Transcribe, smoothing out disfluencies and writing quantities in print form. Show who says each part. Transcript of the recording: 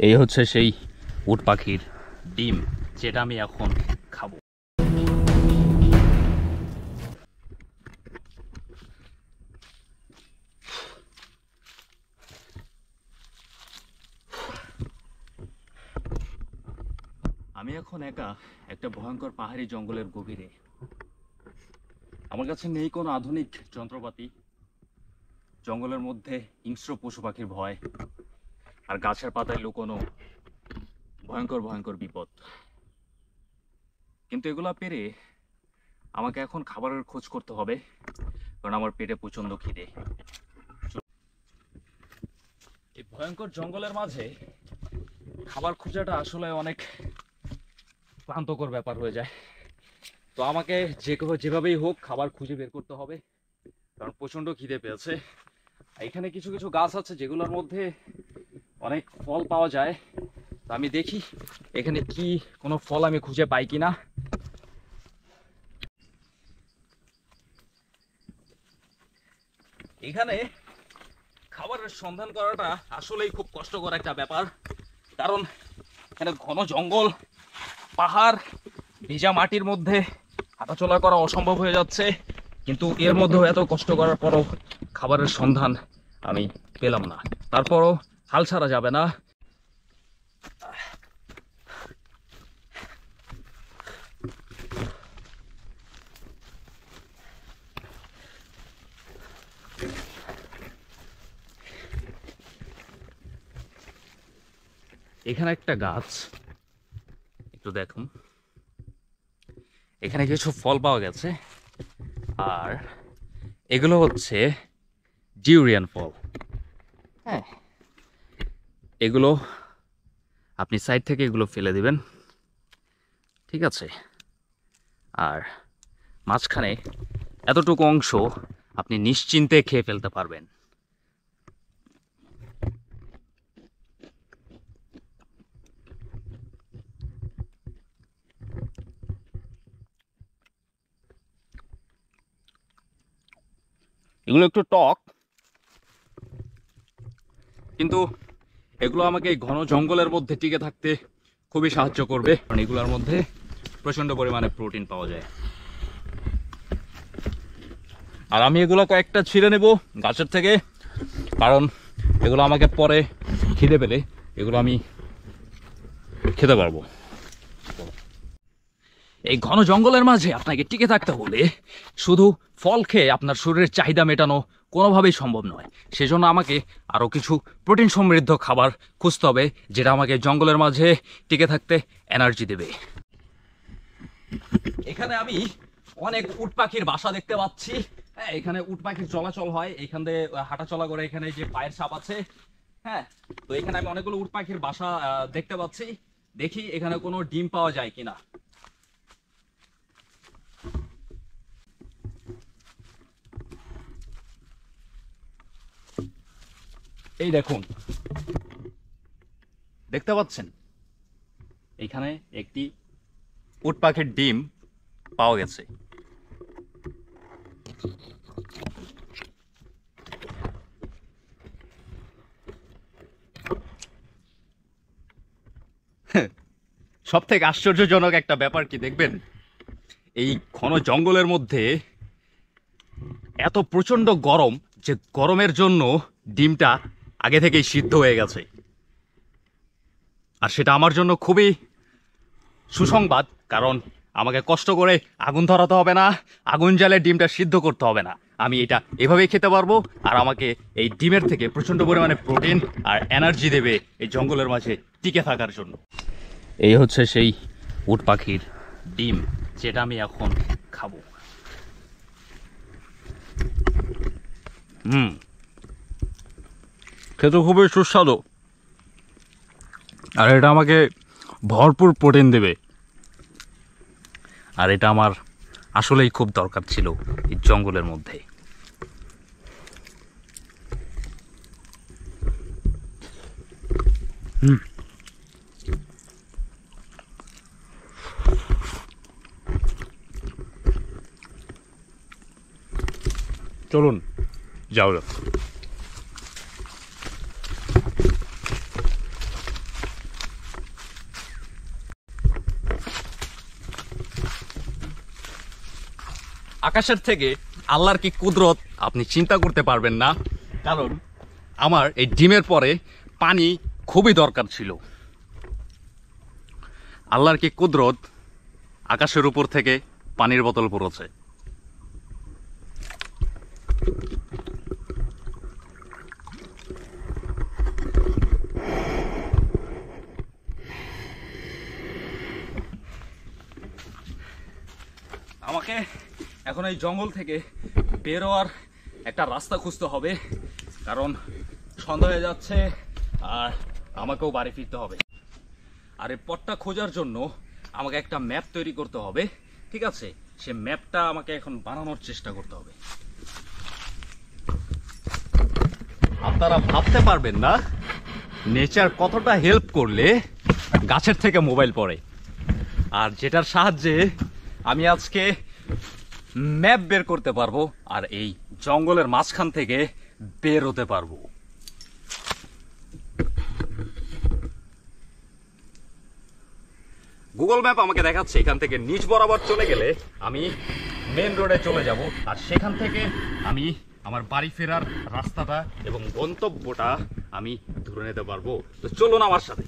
Speaker 1: এই হচ্ছে সেই উট পাখির ডিম, যেটা আমি এখন খাবো। আমি এখন একা একটা ভয়ঙ্কর পাহাড়ি জঙ্গলের গভীরে। আমার কাছে নেই কোনো আধুনিক যন্ত্রপাতি। জঙ্গলের মধ্যে হিংস্র পশু পাখির ভয় আর গাছের পাতায় লুকোনো ভয়ঙ্কর ভয়ঙ্কর বিপদ। কিন্তু এগুলা পেরে আমাকে এখন খাবারের খোঁজ করতে হবে, কারণ আমার পেটে প্রচন্ড খিদে। এই ভয়ঙ্কর জঙ্গলের মাঝে খাবার খোঁজাটা আসলে অনেক ক্লান্তকর ব্যাপার হয়ে যায়। তো আমাকে যেভাবেই হোক খাবার খুঁজে বের করতে হবে, কারণ প্রচন্ড খিদে পেয়েছে। এখানে কিছু কিছু গাছ আছে যেগুলোর মধ্যে অনেক ফল পাওয়া যায়। তো আমি দেখি এখানে কি কোনো ফল আমি খুঁজে পাই কিনা। এখানে খাবারের সন্ধান করাটা আসলেই খুব কষ্টকর একটা ব্যাপার, কারণ এখানে ঘন জঙ্গল, পাহাড়, ভেজা মাটির মধ্যে হাঁটাচলা করা অসম্ভব হয়ে যাচ্ছে। কিন্তু এর মধ্যেও এত কষ্ট করার পরও খাবারের সন্ধান আমি পেলাম না। তারপরও হাল ছাড়া যাবে না। এখানে একটা গাছ, একটু দেখুন, এখানে কিছু ফল পাওয়া গেছে, আর এগুলো হচ্ছে ডিউরিয়ান ফল। হ্যাঁ, এগুলো আপনি সাইড থেকে এগুলো ফেলে দিবেন, ঠিক আছে? আর মাঝখানে এতটুকু অংশ আপনি নিশ্চিন্তে খেয়ে ফেলতে পারবেন। এগুলো একটু টক, কিন্তু এগুলো আমাকে ঘন জঙ্গলের মধ্যে টিকে থাকতে খুবই সাহায্য করবে, কারণ এগুলোর মধ্যে প্রচন্ড পরিমাণে প্রোটিন পাওয়া যায়। আর আমি এগুলো কয়েকটা ছিঁড়ে নেব গাছের থেকে, কারণ এগুলো আমাকে পরে খিদে পেলে এগুলো আমি খেতে পারবো। এই ঘন জঙ্গলের মাঝে আপনাকে টিকে থাকতে হলে শুধু ফল খেয়ে আপনার শরীরের চাহিদা মেটানো কোনোভাবেই সম্ভব নয়। সেজন্য আমাকে আরও কিছু প্রোটিন সমৃদ্ধ খাবার খুঁজতে হবে, যেটা আমাকে জঙ্গলের মাঝে টিকে থাকতে এনার্জি দেবে। এখানে আমি অনেক উট পাখির বাসা দেখতে পাচ্ছি। হ্যাঁ, এখানে উট পাখির চলাচল হয়, এখান দিয়ে হাঁটা চলা করে। এখানে যে পায়ের ছাপ আছে, হ্যাঁ, তো এখানে আমি অনেকগুলো উট পাখির বাসা দেখতে পাচ্ছি। দেখি এখানে কোনো ডিম পাওয়া যায় কিনা। এই দেখুন, দেখতে পাচ্ছেন এইখানে একটি উট পাখির ডিম পাওয়া গেছে। সব থেকে আশ্চর্যজনক একটা ব্যাপার কি দেখবেন, এই ঘন জঙ্গলের মধ্যে এত প্রচন্ড গরম যে গরমের জন্য ডিমটা আগে থেকেই সিদ্ধ হয়ে গেছে। আর সেটা আমার জন্য খুবই সুসংবাদ, কারণ আমাকে কষ্ট করে আগুন ধরাতে হবে না, আগুন জ্বালে ডিমটা সিদ্ধ করতে হবে না। আমি এটা এভাবেই খেতে পারবো, আর আমাকে এই ডিমের থেকে প্রচণ্ড পরিমাণে প্রোটিন আর এনার্জি দেবে এই জঙ্গলের মাঝে টিকে থাকার জন্য। এই হচ্ছে সেই উট পাখির ডিম, যেটা আমি এখন খাবো। খেতে খুবই সুস্বাদু, আর এটা আমাকে ভরপুর প্রোটিন দেবে। আর এটা আমার আসলেই খুব দরকার ছিল এই জঙ্গলের মধ্যে। চলুন যাও।
Speaker 2: আকাশের থেকে আল্লাহর কি কুদরত আপনি চিন্তা করতে পারবেন না। কারণ আমার এই ডিমের পরে পানি খুবই দরকার ছিল। আল্লাহর কি কুদরত, আকাশের উপর থেকে পানির বোতল পড়েছে।
Speaker 1: আমাকে এখন এই জঙ্গল থেকে বের হওয়ার একটা রাস্তা খুঁজতে হবে, কারণ সন্ধ্যা হয়ে যাচ্ছে আর আমাকেও বাড়ি ফিরতে হবে। আর এই পথটা খোঁজার জন্য আমাকে একটা ম্যাপ তৈরি করতে হবে, ঠিক আছে? সে ম্যাপটা আমাকে এখন বানানোর চেষ্টা করতে হবে।
Speaker 2: আপনারা ভাবতে পারবেন না নেচার কতটা হেল্প করলে গাছের থেকে মোবাইল পড়ে, আর যেটার সাহায্যে আমি আজকে ম্যাপ বের করতে পারবো আর এই জঙ্গলের মাঝখান থেকে বের হতে পারবো। গুগল ম্যাপ আমাকে দেখাচ্ছে এখান থেকে নিচ বরাবর চলে গেলে আমি মেন রোডে চলে যাব, আর সেখান থেকে আমি আমার বাড়ি ফেরার রাস্তাটা এবং গন্তব্যটা আমি ধরে নিতে পারবো। তো চলুন আমার সাথে।